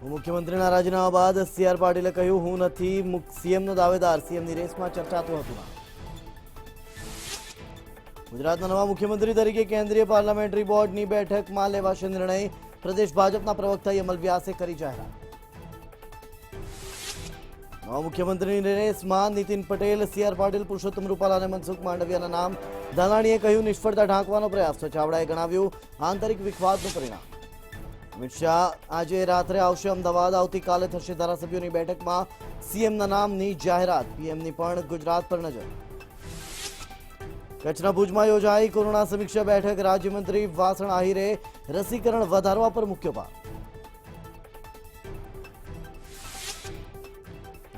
મુખ્યમંત્રીના રાજીનામા બાદ સીઆર પાટીલે કહ્યું, હું નથી સીએમનો દાવેદાર. સીએમની રેસમાં ચર્ચાતું હતું. ગુજરાતના નવા મુખ્યમંત્રી તરીકે કેન્દ્રીય પાર્લામેન્ટરી બોર્ડની બેઠકમાં લેવાશે નિર્ણય. પ્રદેશ ભાજપના પ્રવક્તા યમલ વ્યાસે કરી જાહેરાત. નવા મુખ્યમંત્રીની રેસમાં નીતિન પટેલ, સીઆર પાટીલ, પુરુષોત્તમ રૂપાલા અને મનસુખ માંડવિયાના નામ. ધાનાણીએ કહ્યું, નિષ્ફળતા ઢાંકવાનો પ્રયાસ. તો ચાવડાએ ગણાવ્યું આંતરિક વિખવાદનું પરિણામ. અમિત શાહ આજે રાત્રે આવશે અમદાવાદ. આવતીકાલે થશે ધારાસભ્યોની બેઠકમાં સીએમના નામની જાહેરાત. પીએમની પણ ગુજરાત પર નજર. કચ્છના ભુજમાં યોજાઈ કોરોના સમીક્ષા બેઠક. રાજ્યમંત્રી વાસણ આહિરે રસીકરણ વધારવા પર મૂક્યો ભાર.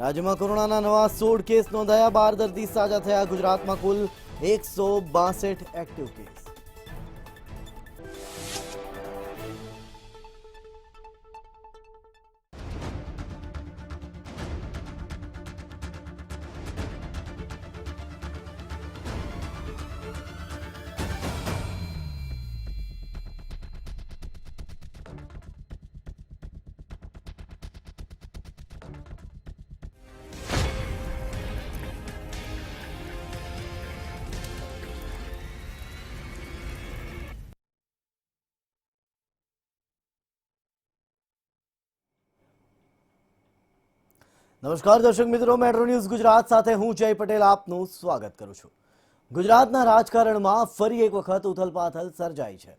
રાજ્યમાં કોરોનાના નવા 16 કેસ નોંધાયા. 12 દર્દી સાજા થયા. ગુજરાતમાં કુલ 162 એક્ટિવ કેસ. નમસ્કાર દર્શક મિત્રો, મેટ્રો ન્યૂઝ ગુજરાત સાથે હું જય પટેલ આપનું સ્વાગત કરું છું. ગુજરાતના રાજકારણમાં ફરી એક વખત ઉથલપાથલ સર્જાઈ છે.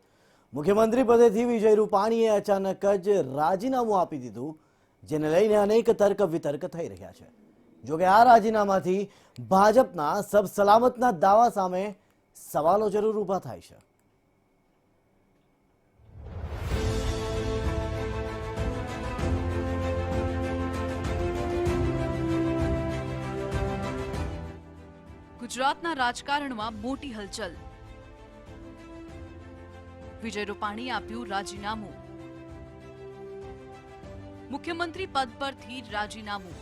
મુખ્યમંત્રી પદેથી વિજય રૂપાણીએ અચાનક જ રાજીનામું આપી દીધું, જેને લઈને અનેક તર્ક વિતર્ક થઈ રહ્યા છે. જોકે આ રાજીનામાથી ભાજપના સબ સલામતના દાવા સામે સવાલો જરૂર ઊભા થાય છે. ગુજરાતના રાજકારણમાં મોટી હલચલ. વિજય રૂપાણીએ આપ્યું રાજીનામું. મુખ્યમંત્રી પદ પરથી રાજીનામું.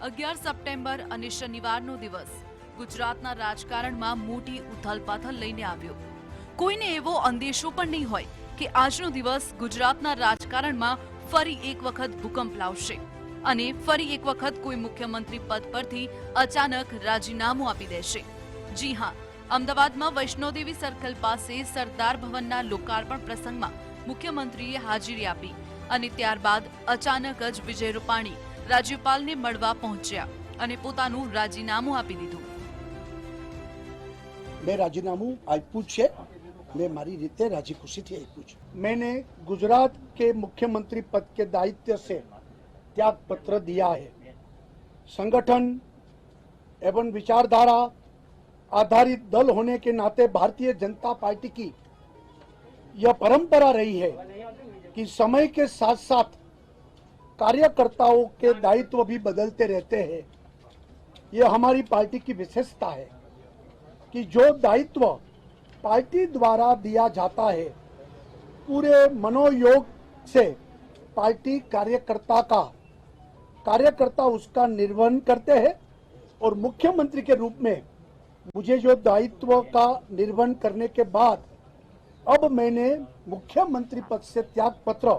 11 સપ્ટેમ્બર અને શનિવારનો દિવસ ગુજરાતના રાજકારણમાં મોટી ઉથલપાથલ લઈને આવ્યો. કોઈને એવો અંદેશો પણ નહીં હોય કે આજનો દિવસ ગુજરાતના રાજકારણમાં ફરી એક વખત ભૂકંપ લાવશે અને ફરી એક વખત કોઈ મુખ્યમંત્રી પદ પરથી અચાનક રાજીનામું આપી દેશે. જી હા, અમદાવાદમાં વૈષ્ણોદેવી સર્કલ પાસે સરદાર ભવનના લોકાર્પણ પ્રસંગમાં મુખ્યમંત્રીએ હાજરી આપી અને ત્યારબાદ અચાનક જ વિજય રૂપાણી રાજ્યપાલને મળવા પહોંચ્યા અને પોતાનું રાજીનામું આપી દીધું. મેં રાજીનામું આપ્યું છે. मैं मारी रीते राजी खुशी थी आप्યું છે. मैंने गुजरात के मुख्यमंत्री पद के दायित्व से त्याग पत्र दिया है. संगठन एवं विचारधारा आधारित दल होने के नाते भारतीय जनता पार्टी की यह परंपरा रही है कि समय के साथ साथ कार्यकर्ताओं के दायित्व भी बदलते रहते हैं. यह हमारी पार्टी की विशेषता है कि जो दायित्व पार्टी द्वारा दिया जाता है पूरे मनोयोग से पार्टी कार्यकर्ता उसका निर्वहन करते हैं और मुख्यमंत्री के रूप में मुझे जो दायित्व का निर्वहन करने के बाद अब मैंने मुख्यमंत्री पद से त्याग पत्र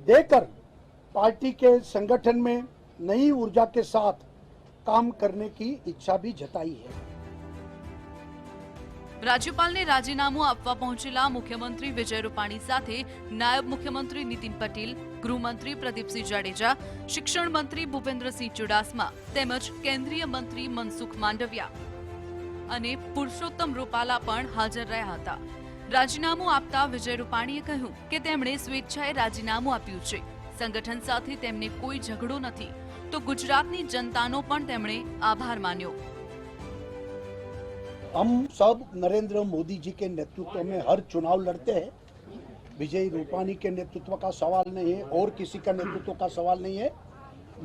देकर पार्टी के संगठन में नई ऊर्जा के साथ काम करने की इच्छा भी जताई है. રાજ્યપાલને રાજીનામું આપવા પહોંચેલા મુખ્યમંત્રી વિજય રૂપાણી સાથે નાયબ મુખ્યમંત્રી નીતિન પટેલ, ગૃહમંત્રી પ્રદીપસિંહ જાડેજા, શિક્ષણ મંત્રી ભૂપેન્દ્રસિંહ ચુડાસમા તેમજ કેન્દ્રીય મંત્રી મનસુખ માંડવિયા અને પુરુષોત્તમ રૂપાલા પણ હાજર રહ્યા હતા. રાજીનામું આપતા વિજય રૂપાણીએ કહ્યું કે તેમણે સ્વેચ્છાએ રાજીનામું આપ્યું છે. સંગઠન સાથે તેમને કોઈ ઝઘડો નથી, તો ગુજરાતની જનતાનો પણ તેમણે આભાર માન્યો. हम सब नरेंद्र मोदी जी के नेतृत्व में हर चुनाव लड़ते हैं. विजय रूपाणी के नेतृत्व का सवाल नहीं है और किसी का नेतृत्व का सवाल नहीं है.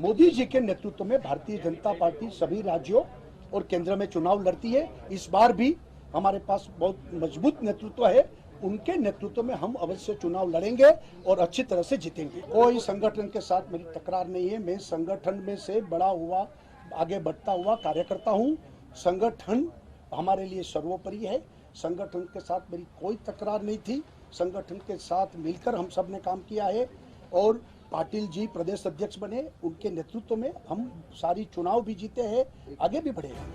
मोदी जी के नेतृत्व में भारतीय जनता पार्टी सभी राज्यों और केंद्र में चुनाव लड़ती है. इस बार भी हमारे पास बहुत मजबूत नेतृत्व है. उनके नेतृत्व में हम अवश्य चुनाव लड़ेंगे और अच्छी तरह से जीतेंगे. कोई संगठन के साथ मेरी तकरार नहीं है. मैं संगठन में से बड़ा हुआ आगे बढ़ता हुआ कार्यकर्ता हूँ. संगठन हमारे लिए सर्वोपरि है. संगठन के साथ मेरी कोई तकरार नहीं थी. संगठन के साथ मिलकर हम सब ने काम किया है और पाटिल जी प्रदेश अध्यक्ष बने, उनके नेतृत्व में हम सारी चुनाव भी जीते हैं, आगे भी बढ़ेगा।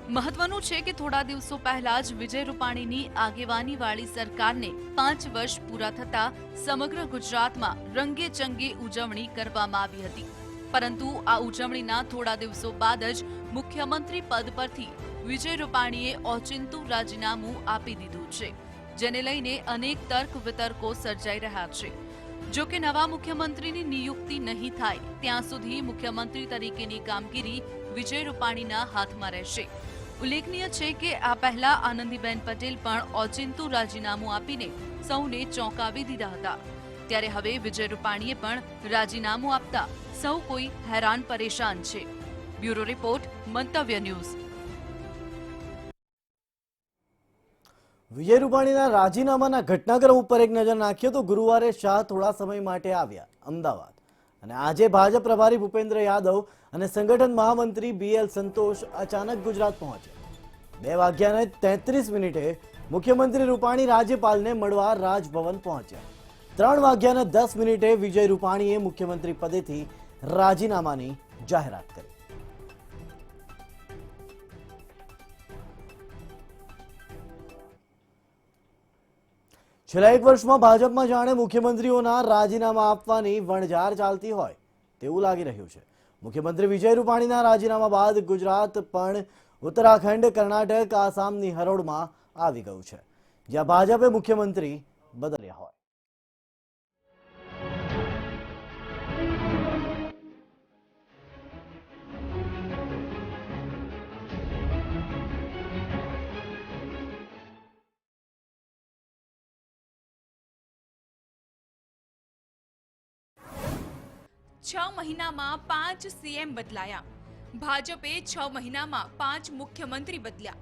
મહત્વનું છે કે થોડા દિવસો પહેલા જ વિજય રૂપાણીની આગેવાનીવાળી સરકારને 5 વર્ષ પૂરા થતા સમગ્ર ગુજરાતમાં રંગે ચંગે ઉજવણી કરવામાં આવી હતી, પરંતુ આ ઉજવણીના થોડા દિવસો બાદ જ મુખ્યમંત્રી પદ પરથી વિજય રૂપાણીએ ઓચિંતું રાજીનામું આપી દીધું છે, જેને લઈને અનેક તર્ક વિતર્કો સર્જાઈ રહ્યા છે। જો કે નવા મુખ્યમંત્રીની નિયુક્તિ નહીં થાય ત્યાં સુધી મુખ્યમંત્રી તરીકેની કામગીરી વિજય રૂપાણીના હાથમાં રહેશે। ઉલ્લેખનીય છે કે આ પહેલા આનંદીબેન પટેલ પણ ઓચિંતું રાજીનામું આપીને સૌને ચોંકાવી દીધા હતા, ત્યારે હવે વિજય રૂપાણીએ પણ રાજીનામું આપતા સૌ કોઈ હેરાન પરેશાન છે। બ્યુરો રિપોર્ટ, મંતવ્ય ન્યૂઝ। વિજય રૂપાણીના રાજીનામાના ઘટનાક્રમ ઉપર એક નજર નાખીએ તો ગુરુવારે શાહ થોડા સમય માટે આવ્યા અમદાવાદ અને આજે ભાજપ પ્રભારી ભૂપેન્દ્ર યાદવ અને સંગઠન મહામંત્રી BL સંતોષ અચાનક ગુજરાત પહોંચ્યા। 2:33 મુખ્યમંત્રી રૂપાણી રાજ્યપાલને મળવા રાજભવન પહોંચ્યા। 3:10 વિજય રૂપાણીએ મુખ્યમંત્રી પદેથી રાજીનામાની જાહેરાત કરી। છેલ્લા એક વર્ષમાં ભાજપમાં જાણે મુખ્યમંત્રીઓના રાજીનામા આપવાની વણઝાર ચાલતી હોય તેવું લાગી રહ્યું છે। મુખ્યમંત્રી વિજય રૂપાણીના રાજીનામા બાદ ગુજરાત પણ ઉત્તરાખંડ, કર્ણાટક, આસામની હરોળમાં આવી ગયું છે, જ્યાં ભાજપે મુખ્યમંત્રી બદલ્યા હોય। છ મહિનામાં 5 CM બદલાયા। ભાજપે 6 મહિનામાં 5 મુખ્યમંત્રી બદલ્યા।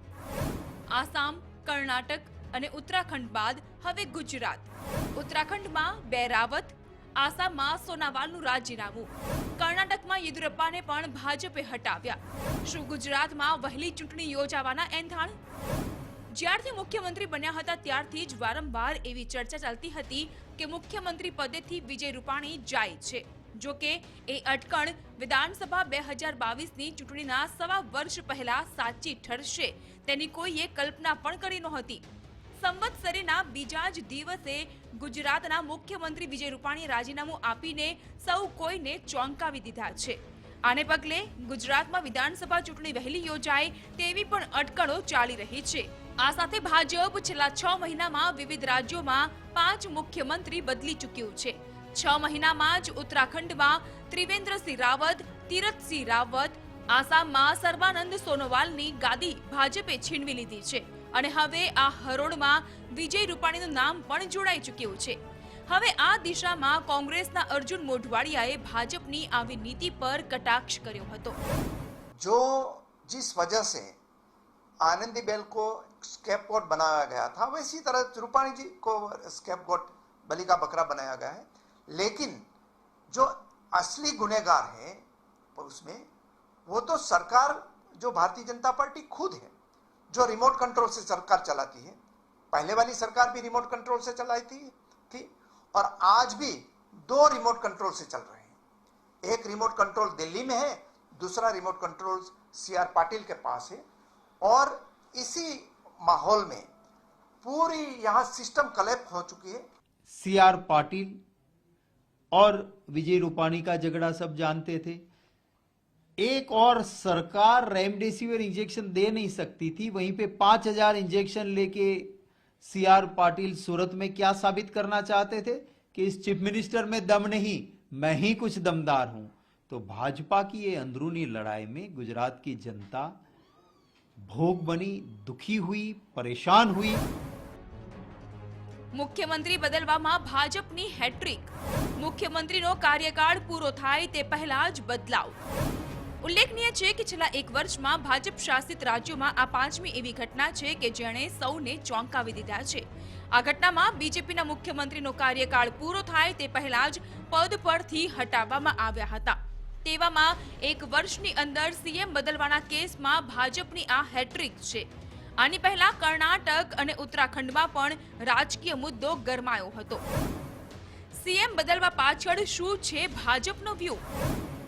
આસામ, કર્ણાટક અને ઉત્તરાખંડ બાદ હવે ગુજરાત। ઉત્તરાખંડમાં 2 રાવત, આસામમાં સોનાવાલનું રાજીનામું, કર્ણાટકમાં યેદુરપ્પાને પણ ભાજપે હટાવ્યા। શું ગુજરાતમાં વહેલી ચૂંટણી યોજાવાના એંધાણ? જ્યારથી મુખ્યમંત્રી બન્યા હતા ત્યારથી જ વારંવાર એવી ચર્ચા ચાલતી હતી કે મુખ્યમંત્રી પદેથી વિજય રૂપાણી જાય છે। જો કે એ અટકણ વિધાનસભા 2022ની ચૂંટણીના સવા વર્ષ પહેલા સાચી ઠરશે તેની કોઈએ કલ્પના પણ કરી નહોતી। સંવત્સરીના બીજા જ દિવસે ગુજરાતના મુખ્યમંત્રી વિજય રૂપાણીએ રાજીનામું આપીને સૌ કોઈને ચોંકાવી દીધા છે। આને પગલે ગુજરાતમાં વિધાનસભા ચૂંટણી વહેલી યોજાય તેવી પણ અટકળો ચાલી રહી છે। આ સાથે ભાજપ છેલ્લા 6 મહિનામાં વિવિધ રાજ્યોમાં 5 મુખ્યમંત્રી બદલી ચૂક્યું છે। 6 મહિનામાં જ ઉત્તરાખંડમાં ત્રિવેન્દ્રસિંહ રાવત, તીરથસિંહ રાવત, આસામમાં સર્બાનંદ સોનોવાલની ગાદી ભાજપે છીનવી લીધી છે અને હવે આ હરોળમાં વિજય રૂપાણીનું નામ પણ જોડાઈ ચૂક્યું છે। હવે આ દિશામાં કોંગ્રેસના અર્જુન મોઢવાડિયાએ ભાજપની આવી નીતિ પર કટાક્ષ કર્યો હતો। जो जिस वजह से आनंदीबेन को स्कैपगोट बनाया गया था, वैसी तरह रूपाणी जी को स्कैपगोट बलि का बकरा बनाया गया है। लेकिन जो असली गुनहगार है उसमें वो तो सरकार, जो भारतीय जनता पार्टी खुद है, जो रिमोट कंट्रोल से सरकार चलाती है। पहले वाली सरकार भी रिमोट कंट्रोल से चलाई थी और आज भी 2 रिमोट कंट्रोल से चल रहे हैं। एक रिमोट कंट्रोल दिल्ली में है, दूसरा रिमोट कंट्रोल CR पाटिल के पास है और इसी माहौल में पूरी यहाँ सिस्टम कलेप्ट हो चुकी है। CR पाटिल और विजय रूपाणी का झगड़ा सब जानते थे। एक और सरकार रेमडेसिविर इंजेक्शन दे नहीं सकती थी, वहीं पे 5000 इंजेक्शन लेके CR पाटिल सूरत में क्या साबित करना चाहते थे कि इस चीफ मिनिस्टर में दम नहीं, मैं ही कुछ दमदार हूं। तो भाजपा की ये अंदरूनी लड़ाई में गुजरात की जनता भोग बनी, दुखी हुई, परेशान हुई। મુખ્યમંત્રી બદલવામાં ભાજપની હેટ્રિક। મુખ્યમંત્રીનો કાર્યકાળ પૂરો થાય તે પહેલા જ બદલાવ। ઉલ્લેખનીય છે કે છેલ્લા 1 વર્ષમાં ભાજપ શાસિત રાજ્યોમાં આ 5મી એવી ઘટના છે કે જેણે સૌને ચોંકાવી દીધા છે। આ ઘટનામાં બીજેપીના મુખ્યમંત્રીનો કાર્યકાળ પૂરો થાય તે પહેલા જ પદ પરથી હટાવવામાં આવ્યા હતા। તેવામાં 1 વર્ષની અંદર CM બદલવાના કેસમાં ભાજપની આ હેટ્રિક છે। આની પહેલા કર્ણાટક અને ઉત્તરાખંડમાં પણ રાજકીય મુદ્દો ગરમાયો હતો। સીએમ બદલવા પાછળ શું છે ભાજપનો વ્યૂહ?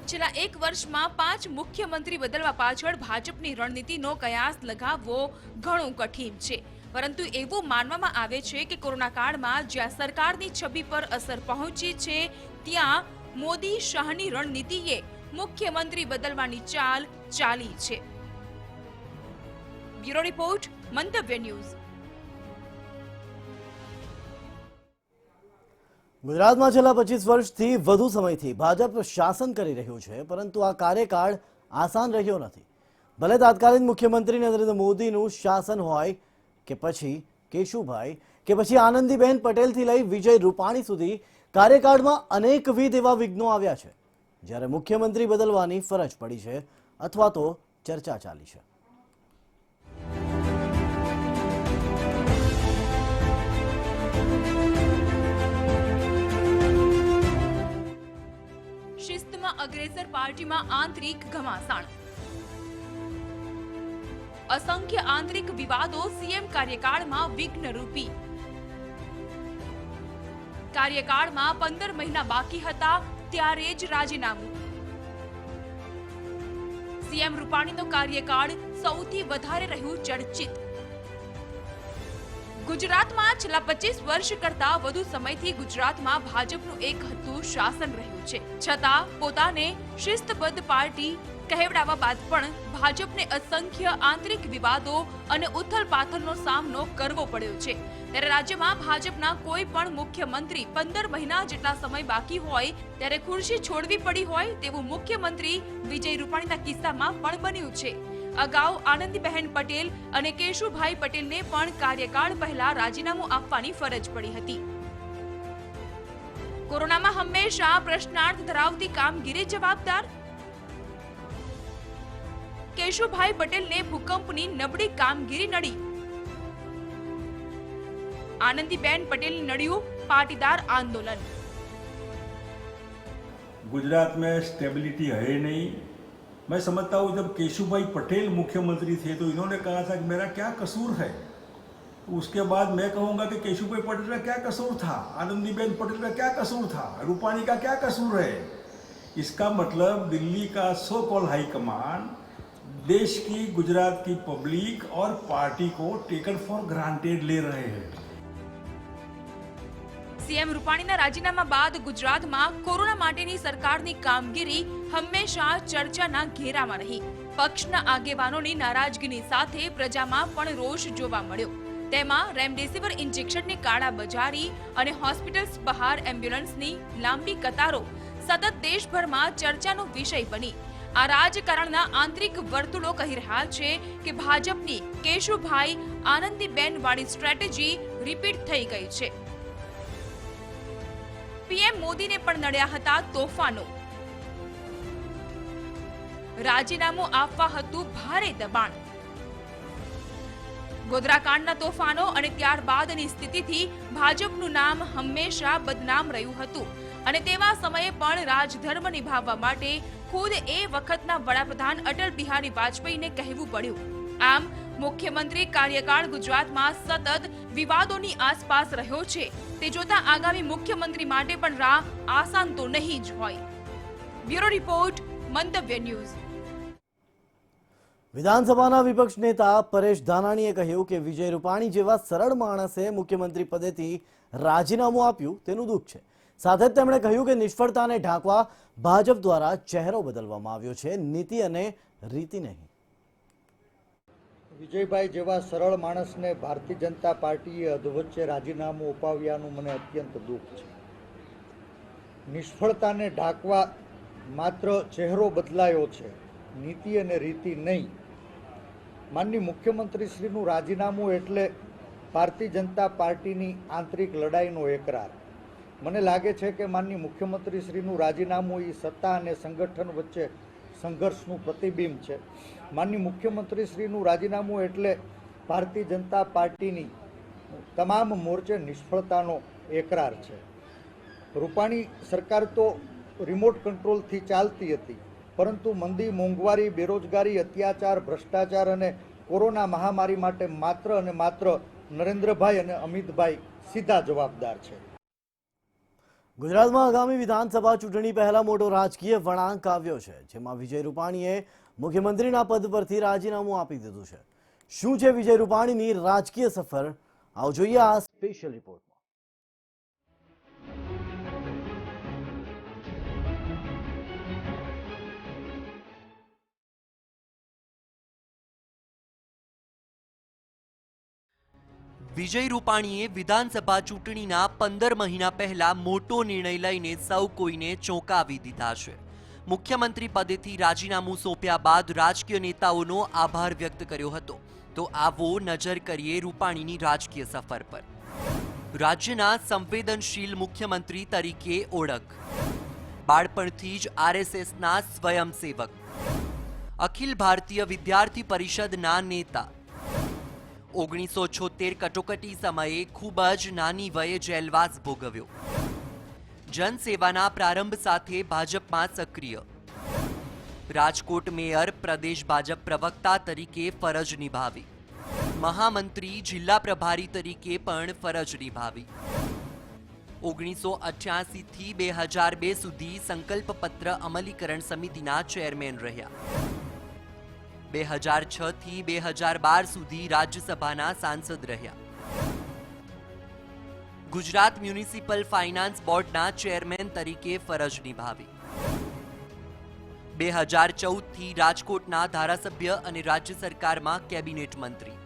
છેલ્લા 1 વર્ષમાં 5 મુખ્યમંત્રી બદલવા પાછળ ભાજપની રણનીતિનો કયાસ લગાવવો ઘણું કઠિન છે, પરંતુ એવું માનવામાં આવે છે કે કોરોના કાળમાં જ્યાં સરકારની છબી પર અસર પહોંચી છે, ત્યાં મોદી શાહની રણનીતિએ મુખ્યમંત્રી બદલવાની ચાલ ચાલી છે. બ્યુરો રિપોર્ટ, મંતવ્ય ન્યૂઝ. ગુજરાતમાં છેલ્લા 25 વર્ષથી વધુ સમયથી ભાજપ શાસન કરી રહ્યું છે, પરંતુ આ કાર્યકાળ આસાન રહ્યો નથી. ભલે તાત્કાલિક મુખ્યમંત્રી નરેન્દ્ર મોદીનું શાસન હોય કે પછી કેશુભાઈ કે પછી આનંદીબેન પટેલથી લઈ વિજય રૂપાણી સુધી, કાર્યકાળમાં અનેકવિધ એવા વિઘ્નો આવ્યા છે. જ્યારે મુખ્યમંત્રી બદલવાની ફરજ પડી છે અથવા તો ચર્ચા ચાલી છે. શિસ્તમાં અગ્રેસર પાર્ટીમાં આંતરિક ઘમાસાણ. અસંખ્ય આંતરિક વિવાદો સીએમ કાર્યકાળમાં વિઘ્નરૂપી. કાર્યકાળમાં 15 મહિના બાકી હતા ત્યારે જ રાજીનામું. સીએમ રૂપાણીનો કાર્યકાળ સૌથી વધારે રહ્યું ચર્ચિત. ગુજરાતમાં છેલ્લા 25 વર્ષ કરતા વધુ સમયથી ગુજરાતમાં ભાજપનું એક હતું શાસન રહ્યું છે, છતાં પોતાને શિસ્તબદ્ધ પાર્ટી કહેવડાવવા બાદ પણ ભાજપને અસંખ્ય આંતરિક વિવાદો અને ઉથલપાથલનો સામનો કરવો પડ્યો છે. ત્યારે રાજ્યમાં ભાજપના કોઈ પણ મુખ્યમંત્રી 15 મહિના જેટલા સમય બાકી હોય ત્યારે ખુરશી છોડવી પડી હોય તેવું મુખ્યમંત્રી વિજય રૂપાણીના કિસ્સામાં પણ બન્યું છે. અગાઉ આનંદીબહેન પટેલ અને કેશુભાઈ પટેલને પણ કાર્યકાળ પહેલા રાજીનામું આપવાની ફરજ પડી હતી. કોરોનામાં હંમેશા પ્રશ્નાર્થ ધરાવતી કામગીરી જવાબદાર. કેશુભાઈ પટેલને ભૂકંપની નબળી કામગીરી નડી. आनंदीबेन पटेल नड़ियों पाटीदार आंदोलन. गुजरात में स्टेबिलिटी है नहीं. मैं समझता हूँ जब केशुभाई पटेल मुख्यमंत्री थे तो इन्होंने कहा था कि मेरा क्या कसूर है, तो उसके बाद मैं कहूँगा कि केशुभाई पटेल का क्या कसूर था, आनंदीबेन पटेल का क्या कसूर था, रूपाणी का क्या कसूर है. इसका मतलब दिल्ली का सो कॉल हाईकमान देश की, गुजरात की पब्लिक और पार्टी को टेकन फॉर ग्रांटेड ले रहे हैं. સીએમ રૂપાણીના રાજીનામા બાદ ગુજરાતમાં કોરોના માટેની સરકારની કામગીરી હંમેશા ચર્ચાના ઘેરામાં રહી. પક્ષના આગેવાનોની નારાજગીની સાથે પ્રજામાં પણ રોષ જોવા મળ્યો. તેમાં રેમડેસિવિર ઇન્જેક્શનની કાળાબજારી અને હોસ્પિટલ્સ બહાર એમ્બ્યુલન્સની લાંબી કતારો સતત દેશભરમાં ચર્ચાનો વિષય બની. આ રાજકારણના આંતરિક વર્તુળો કહી રહ્યા છે કે ભાજપની કેશુભાઈ આનંદીબેન વાળી સ્ટ્રેટેજી રિપીટ થઈ ગઈ છે. પીએમ મોદીને પણ નડ્યા હતા તોફાનો. રાજીનામું આપવા હતું ભારે દબાણ. ગોધરાકાંડના તોફાનો અને ત્યારબાદની સ્થિતિથી ભાજપનું નામ હંમેશા બદનામ રહ્યું હતું અને તેવા સમયે પણ રાજધર્મ નિભાવવા માટે ખુદ એ વખતના વડાપ્રધાન અટલ બિહારી વાજપેયીને કહેવું પડ્યું. આમ મુખ્યમંત્રી કાર્યકાળ ગુજરાતમાં સતત વિવાદોની આસપાસ રહ્યો છે. તે જોતા આગામી મુખ્યમંત્રી માટે પણ રાહ આસાન તો નહીં જ હોય. બ્યુરો રિપોર્ટ, મંતવ્ય ન્યૂઝ. વિધાનસભાના વિપક્ષ નેતા પરેશ ધાનાણીએ કહ્યું કે વિજય રૂપાણી જેવા સરળ માણસે મુખ્યમંત્રી પદેથી રાજીનામું આપ્યું તેનું દુઃખ છે. સાથે જ તેમણે કહ્યું કે નિષ્ફળતાને ઢાંકવા ભાજપ દ્વારા ચહેરો બદલવામાં આવ્યો છે, નીતિ અને રીતિ નહીં. વિજયભાઈ જેવા સરળ માણસને ભારતીય જનતા પાર્ટીએ અધવચ્ચે રાજીનામું અપાવ્યાનું મને અત્યંત દુઃખ છે. નિષ્ફળતાને ઢાંકવા માત્ર ચહેરો બદલાયો છે, નીતિ અને રીતિ નહીં. માનનીય મુખ્યમંત્રીશ્રીનું રાજીનામું એટલે ભારતીય જનતા પાર્ટીની આંતરિક લડાઈનો એકરાર. મને લાગે છે કે માનનીય મુખ્યમંત્રીશ્રીનું રાજીનામું એ સત્તા અને સંગઠન વચ્ચે સંઘર્ષનું પ્રતિબિંબ છે. માનનીય મુખ્યમંત્રીશ્રીનું રાજીનામું એટલે ભારતીય જનતા પાર્ટીની તમામ મોરચે નિષ્ફળતાનો એકરાર છે. રૂપાણી સરકાર તો રિમોટ કંટ્રોલથી ચાલતી હતી, પરંતુ મંદી, મોંઘવારી, બેરોજગારી, અત્યાચાર, ભ્રષ્ટાચાર અને કોરોના મહામારી માટે માત્ર અને માત્ર નરેન્દ્રભાઈ અને અમિતભાઈ સીધા જવાબદાર છે. ગુજરાતમાં આગામી વિધાનસભા ચૂંટણી પહેલા મોટો રાજકીય વળાંક આવ્યો છે, જેમાં વિજય રૂપાણીએ મુખ્યમંત્રીના પદ પરથી રાજીનામું આપી દીધું છે. શું છે વિજય રૂપાણીની રાજકીય સફર? આવો જોઈએ આ સ્પેશિયલ રિપોર્ટમાં. વિજય રૂપાણીએ વિધાનસભા ચૂંટણીના 15 મહિના પહેલા મોટો નિર્ણય લઈને સૌ કોઈને ચોંકાવી દીધા છે. મુખ્યમંત્રી પદેથી રાજીનામું સોંપ્યા બાદ રાજકીય નેતાઓનો આભાર વ્યક્ત કર્યો હતો. તો આવો નજર કરીએ રૂપાણીની રાજકીય સફર પર. રાજ્યના સંવેદનશીલ મુખ્યમંત્રી તરીકે ઓળખ, બાળપણથી જ આરએસએસના સ્વયંસેવક, અખિલ ભારતીય વિદ્યાર્થી પરિષદના નેતા, 1976 કટોકટી સમયે ખૂબ જ નાની વયે જેલવાસ ભોગવ્યો, જનસેવાના પ્રારંભ સાથે ભાજપમાં સક્રિય, રાજકોટ મેયર, પ્રદેશ ભાજપ પ્રવક્તા તરીકે ફરજ નિભાવી, મહામંત્રી, જિલ્લા પ્રભારી તરીકે પણ ફરજ નિભાવી, 1988 થી 2002 સુધી સંકલ્પ પત્ર અમલીકરણ સમિતિના ચેરમેન રહ્યા, 2006 થી 2012 સુધી રાજ્યસભાના સાંસદ રહ્યા, ગુજરાત મ્યુનિસિપલ ફાઇનાન્સ બોર્ડના ચેરમેન તરીકે ફરજ નિભાવી, 2014 થી રાજકોટના ધારાસભ્ય અને રાજ્ય સરકારમાં કેબિનેટ મંત્રી,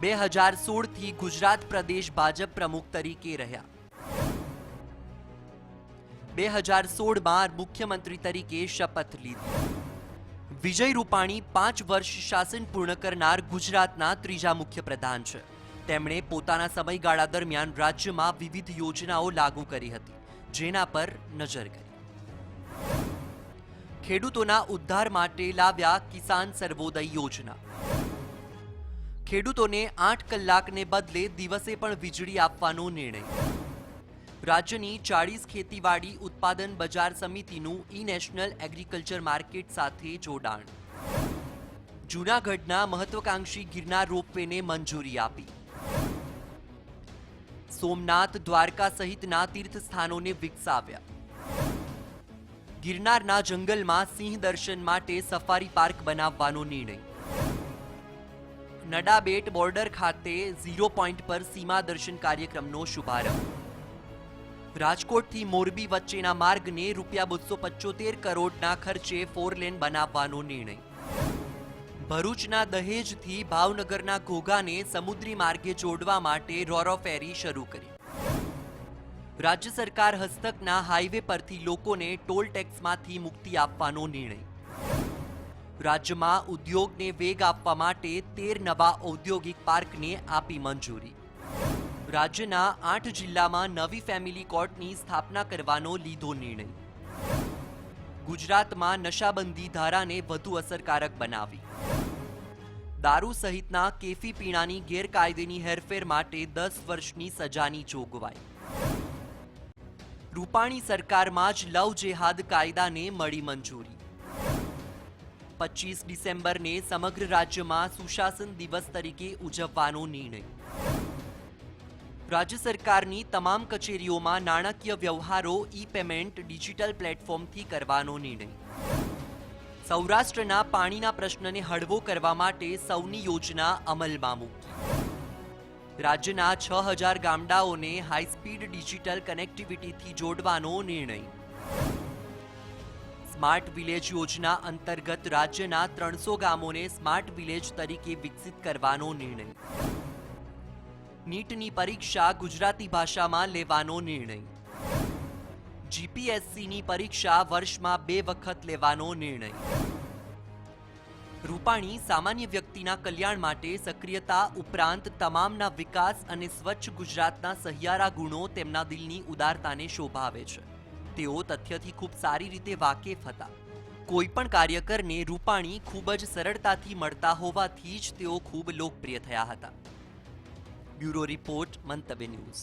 2016 થી ગુજરાત પ્રદેશ ભાજપ પ્રમુખ તરીકે રહ્યા, 2016માં મુખ્યમંત્રી તરીકે શપથ લીધી. વિજય રૂપાણી 5 વર્ષ શાસન પૂર્ણ કરનાર ગુજરાતના ત્રીજા મુખ્યપ્રધાન છે. તેમણે પોતાના સમયગાળા દરમિયાન રાજ્યમાં વિવિધ યોજનાઓ લાગુ કરી હતી, જેના પર નજર કરી. ખેડૂતોના ઉદ્ધાર માટે લાવ્યા કિસાન સર્વોદય યોજના. ખેડૂતોને 8 કલાકને બદલે દિવસે પણ વીજળી આપવાનો નિર્ણય. રાજ્યની 40 ખેતીવાડી ઉત્પાદન બજાર સમિતિનું ઈ-નેશનલ એગ્રીકલ્ચર માર્કેટ સાથે જોડાણ. જૂનાગઢના મહત્વાકાંક્ષી ગિરનાર રોપવેને મંજૂરી આપી. સોમનાથ, દ્વારકા સહિતના તીર્થસ્થાનોને વિકસાવ્યા. ગિરનારના જંગલમાં સિંહ દર્શન માટે સફારી પાર્ક બનાવવાનો નિર્ણય. નડાબેટ બોર્ડર ખાતે 0 પોઈન્ટ પર સીમા દર્શન કાર્યક્રમનો શુભારંભ. રાજકોટથી મોરબી વચ્ચેના માર્ગને ₹275 કરોડના ખર્ચે 4 લેન બનાવવાનો નિર્ણય. ભરૂચના દહેજથી ભાવનગરના ઘોઘાને સમુદ્રી માર્ગે જોડવા માટે રોરો ફેરી શરૂ કરી. રાજ્ય સરકાર હસ્તકના હાઈવે પરથી લોકોને ટોલ ટેક્સમાંથી મુક્તિ આપવાનો નિર્ણય. રાજ્યમાં ઉદ્યોગને વેગ આપવા માટે 13 નવા ઔદ્યોગિક પાર્કને આપી મંજૂરી. રાજ્યના 8 જિલ્લામાં નવી ફેમિલી કોર્ટની સ્થાપના કરવાનો લીધો નિર્ણય. ગુજરાતમાં નશાબંધી ધારાને વધુ અસરકારક બનાવી. દારૂ સહિતના કેફી પીણાની ગેરકાયદેની હેરફેર માટે 10 વર્ષની સજાની જોગવાઈ. રૂપાણી સરકારમાં જ લવ જેહાદ કાયદાને મળી મંજૂરી. 25 ડિસેમ્બરને સમગ્ર રાજ્યમાં સુશાસન દિવસ તરીકે ઉજવવાનો નિર્ણય. રાજ્ય સરકારની તમામ કચેરીઓમાં નાણાકીય વ્યવહારો ઈ-પેમેન્ટ ડિજિટલ પ્લેટફોર્મથી કરવાનો નિર્ણય. સૌરાષ્ટ્રના પાણીના પ્રશ્નને હળવો કરવા માટે સૌની યોજના અમલમાં મૂકી. રાજ્યના 6000 ગામડાઓને હાઈસ્પીડ ડિજિટલ કનેક્ટિવિટીથી જોડવાનો નિર્ણય. સ્માર્ટ વિલેજ યોજના અંતર્ગત રાજ્યના 300 ગામોને સ્માર્ટ વિલેજ તરીકે વિકસિત કરવાનો નિર્ણય. નીટની પરીક્ષા ગુજરાતી ભાષામાં લેવાનો નિર્ણય. જીપીએસસીની પરીક્ષા વર્ષમાં 2 વખત લેવાનો નિર્ણય. રૂપાણી સામાન્ય વ્યક્તિના કલ્યાણ માટે સક્રિયતા ઉપરાંત તમામના વિકાસ અને સ્વચ્છ ગુજરાતના સહિયારા ગુણો તેમના દિલની ઉદારતાને શોભાવે છે. તેઓ તથ્યથી ખૂબ સારી રીતે વાકેફ હતા. કોઈ પણ કાર્યકરને રૂપાણી ખૂબ જ સરળતાથી મળતા હોવાથી જ તેઓ ખૂબ લોકપ્રિય થયા હતા. બ્યુરો રિપોર્ટ, મંતવ્ય ન્યૂઝ.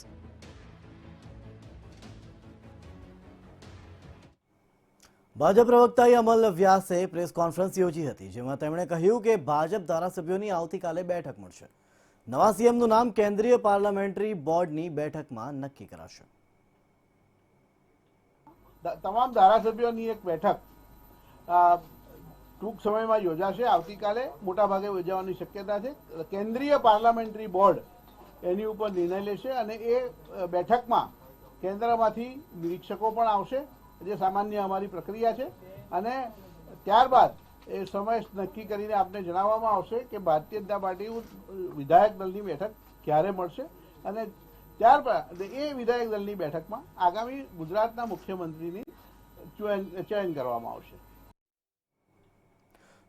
ભાજપ પ્રવક્તાએ અમલ વ્યાસે પ્રેસ કોન્ફરન્સ યોજી હતી, જેમાં તેમણે કહ્યું કે ભાજપ ધારાસભ્યોની આવતીકાલે બેઠક મળશે. નવા સીએમનું નામ કેન્દ્રીય પાર્લામેન્ટરી બોર્ડની બેઠકમાં નક્કી કરાશે. તમામ ધારાસભ્યોની એક બેઠક ટૂંક સમયમાં યોજાશે. આવતીકાલે મોટાભાગે યોજાવાની શક્યતા છે. કેન્દ્રીય પાર્લામેન્ટરી બોર્ડ એની ઉપર નિર્ણય લેશે અને એ બેઠકમાં કેન્દ્રમાંથી નિરીક્ષકો પણ આવશે, જે સામાન્ય અમારી પ્રક્રિયા છે. અને ત્યારબાદ એ સમય નક્કી કરીને આપને જણાવવામાં આવશે કે ભારતીય જનતા પાર્ટી વિધાયક દળની બેઠક ક્યારે મળશે અને ત્યારબાદ એ વિધાયક દળની બેઠકમાં આગામી ગુજરાતના મુખ્યમંત્રીની ચયન કરવામાં આવશે.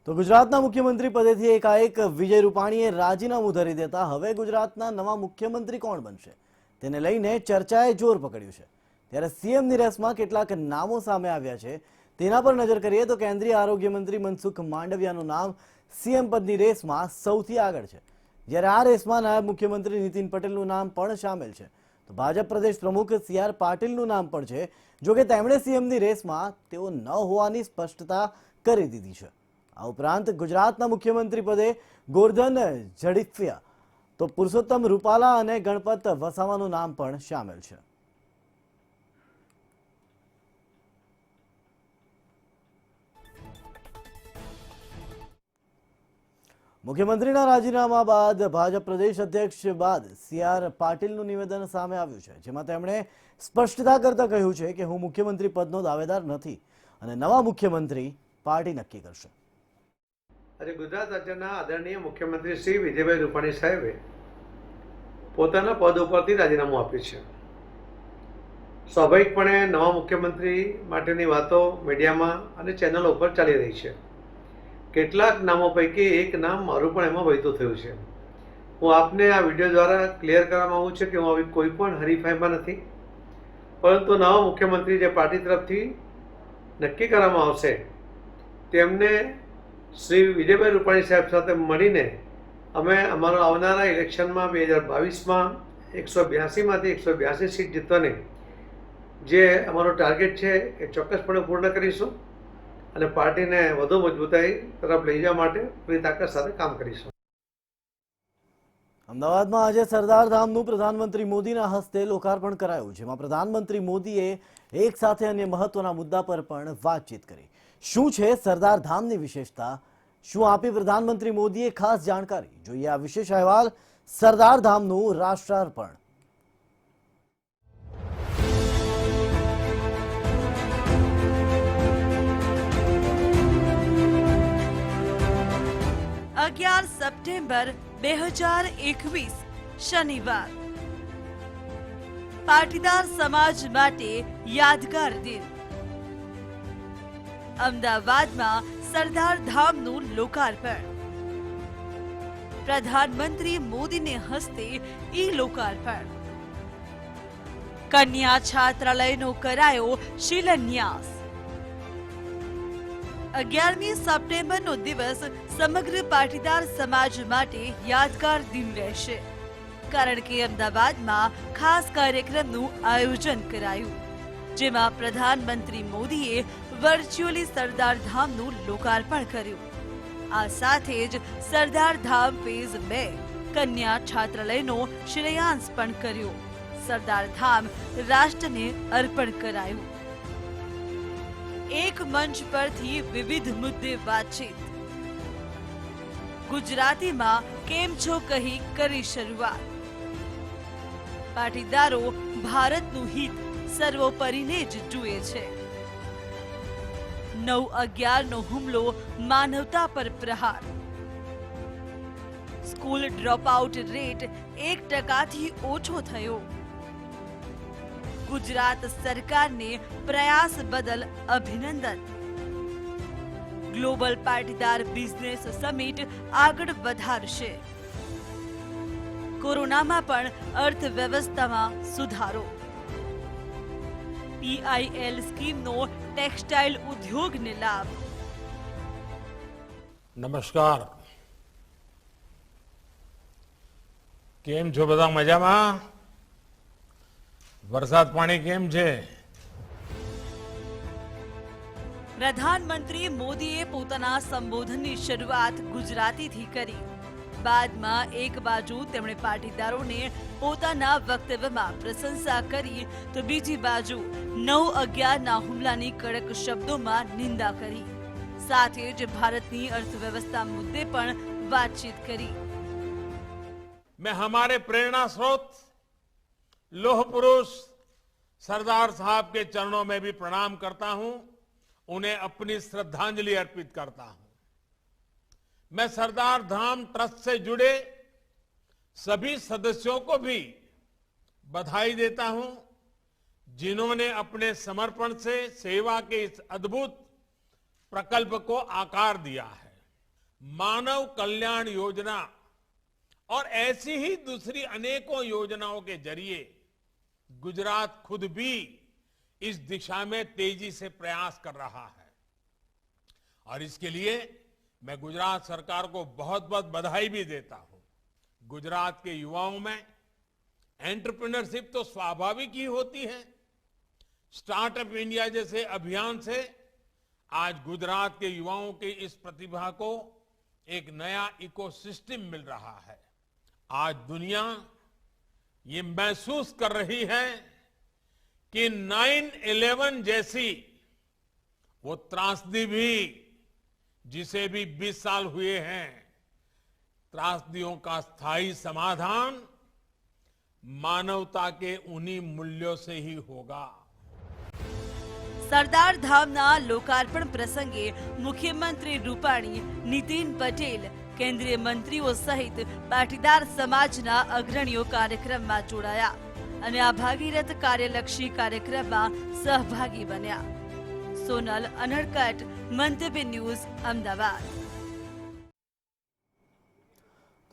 તો ગુજરાતના મુખ્યમંત્રી પદેથી એકાએક વિજય રૂપાણીએ રાજીનામું ધરી દેતા હવે ગુજરાતના નવા મુખ્યમંત્રી કોણ બનશે તેને લઈને ચર્ચાએ જોર પકડ્યું છે. ત્યારે સીએમની રેસમાં કેટલાક નામો સામે આવ્યા છે તેના પર નજર કરીએ તો કેન્દ્રીય આરોગ્ય મંત્રી મનસુખ માંડવિયાનું નામ સીએમ પદની રેસમાં સૌથી આગળ છે. જ્યારે આ રેસમાં નાયબ મુખ્યમંત્રી નીતિન પટેલનું નામ પણ સામેલ છે. તો ભાજપ પ્રદેશ પ્રમુખ સી.આર. પાટીલનું નામ પણ છે. જોકે તેમણે સીએમની રેસમાં તેઓ ન હોવાની સ્પષ્ટતા કરી દીધી છે. આ ઉપરાંત ગુજરાતના મુખ્યમંત્રી પદે ગોરધન ઝડફિયા, તો પુરુષોત્તમ રૂપાલા અને ગણપત વસાવાનું નામ પણ સામેલ છે. મુખ્યમંત્રીના રાજીનામા બાદ ભાજપ પ્રદેશ અધ્યક્ષ બાદ સી.આર. પાટીલનું નિવેદન સામે આવ્યું છે, જેમાં તેમણે સ્પષ્ટતા કરતા કહ્યું છે કે હું મુખ્યમંત્રી પદનો દાવેદાર નથી અને નવા મુખ્યમંત્રી પાર્ટી નક્કી કરશે. આજે ગુજરાત રાજ્યના આદરણીય મુખ્યમંત્રી શ્રી વિજયભાઈ રૂપાણી સાહેબે પોતાના પદ ઉપરથી રાજીનામું આપ્યું છે. સ્વાભાવિકપણે નવા મુખ્યમંત્રી માટેની વાતો મીડિયામાં અને ચેનલો ઉપર ચાલી રહી છે. કેટલાક નામો પૈકી એક નામ મારું પણ એમાં વહેતું થયું છે. હું આપને આ વિડીયો દ્વારા ક્લિયર કરવા માંગુ છું કે હું આવી કોઈ પણ હરીફાઈમાં નથી, પરંતુ નવા મુખ્યમંત્રી જે પાર્ટી તરફથી નક્કી કરવામાં આવશે તેમને શ્રી વિજયભાઈ રૂપાણી સાહેબ સાથે મળીને અમે અમારો આવનારા ઇલેક્શનમાં 2022માં 182માંથી 182 સીટ જીતવાની જે અમારો ટાર્ગેટ છે એ ચોક્કસપણે પૂર્ણ કરીશું અને પાર્ટીને વધુ મજબૂતાઈ તરફ લઈ જવા માટે પૂરી તાકાત સાથે કામ કરીશું. અમદાવાદમાં આજે સરદાર ધામનું પ્રધાનમંત્રી મોદીના હસ્તે લોકાર્પણ કરાયું, જેમાં પ્રધાનમંત્રી મોદીએ એક સાથે અન્ય મહત્વના મુદ્દા પર પણ વાતચીત કરી. શું છે સરદાર ધામની વિશેષતા, શું આપી પ્રધાનમંત્રી મોદીએ ખાસ જાણકારી, જોઈએ આ વિશેષ અહેવાલ સરદાર ધામનું રાષ્ટ્રાર્પણ. સપ્ટેમ્બર 2021 શનિવાર. પાટીદાર સમાજ માટે યાદગાર દિન. અમદાવાદમાં સરદાર ધામનું લોકાર્પણ. પ્રધાનમંત્રી મોદીને હસ્તે ઈ લોકાર્પણ. કન્યા છાત્રાલયનો કરાયો શિલાન્યાસ. 11મી સપ્ટેમ્બરનો દિવસ સમગ્ર પાટીદાર સમાજ માટે યાદગાર દિન રહેશે, કારણ કે અમદાવાદમાં ખાસ કાર્યક્રમનું આયોજન કરાયું, જેમાં પ્રધાનમંત્રી મોદીએ વર્ચ્યુઅલી સરદાર ધામનું લોકાર્પણ કર્યું. આ સાથે જ સરદાર ધામ ફેઝ 2 કન્યા છાત્રાલયનો શિલાન્યાસ પણ કર્યો. સરદાર ધામ રાષ્ટ્રને અર્પણ કરાયું. એક મંચ પરથી વિવિધ મુદ્દે વાતચીત. ગુજરાતીમાં કેમ છો કહી કરી શરૂઆત. પાટીદારો ભારતનું હિત સર્વોપરીને જ જુએ છે. 9/11નો હુમલો માનવતા પર પ્રહાર. સ્કૂલ ડ્રોપઆઉટ રેટ 1%થી ઓછો થયો. ગુજરાત સરકારને પ્રયાસ બદલ અભિનંદન. ગ્લોબલ પાટીદાર બિઝનેસ સમિટ આગળ વધારશે. કોરોનામાં પણ અર્થવ્યવસ્થામાં સુધારો. PIL સ્કીમનો ટેક્સટાઇલ ઉદ્યોગને લાભ. નમસ્કાર, કેમ છો બધા? મજામાં? વરસાદ પાણી કેમ છે? પ્રધાનમંત્રી મોદીએ પોતાના સંબોધનની શરૂઆત ગુજરાતીથી કરી. બાદમાં એક બાજુ તેમણે પાટીદારોને પોતાના વક્તવ્યમાં પ્રશંસા કરી તો બીજી બાજુ 9/11ના હુમલાની કડક શબ્દોમાં નિંદા કરી, સાથે જ ભારતની અર્થવ્યવસ્થા મુદ્દે પણ વાતચીત કરી। मैं हमारे प्रेरणा स्रोत लोह पुरुष सरदार साहब के चरणों में भी प्रणाम करता हूं, उन्हें अपनी श्रद्धांजलि अर्पित करता हूं। मैं सरदार धाम ट्रस्ट से जुड़े सभी सदस्यों को भी बधाई देता हूं, जिन्होंने अपने समर्पण से सेवा के इस अद्भुत प्रकल्प को आकार दिया है। मानव कल्याण योजना और ऐसी ही दूसरी अनेकों योजनाओं के जरिए गुजरात खुद भी इस दिशा में तेजी से प्रयास कर रहा है और इसके लिए मैं गुजरात सरकार को बहुत बहुत बधाई भी देता हूं। गुजरात के युवाओं में एंटरप्रेन्योरशिप तो स्वाभाविक ही होती है। स्टार्टअप इंडिया जैसे अभियान से आज गुजरात के युवाओं की इस प्रतिभा को एक नया इकोसिस्टम मिल रहा है। आज दुनिया ये महसूस कर रही है कि 9/11 जैसी वो त्रासदी भी, जिसे भी 20 साल हुए हैं, त्रासदियों का स्थायी समाधान मानवता के उन्हीं मूल्यों से ही होगा। सरदार धामना लोकार्पण प्रसंगे मुख्यमंत्री रूपाणी, नितिन पटेल, केंद्रीय मंत्रीओ सहित पाटीदार समाजना अग्रणीओ कार्यक्रमમાં જોડાયા અને આ ભાગીરથ કાર્યલક્ષી કાર્યક્રમમાં સહભાગી બન્યા। સોનલ અનડકટ, મંતવ્ય ન્યૂઝ, અમદાવાદ।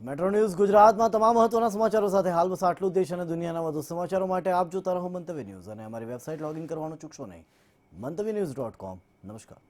મેટ્રો ન્યૂઝ ગુજરાતમાં તમામ મહત્વના સમાચારો સાથે હાલ બસ આટલું। દેશ અને દુનિયાના વધુ સમાચારો માટે આપ જોતા રહો મંતવ્ય ન્યૂઝ અને અમારી વેબસાઇટ લોગિન કરવાનું ચૂકશો નહીં, mantavynews.com। નમસ્કાર।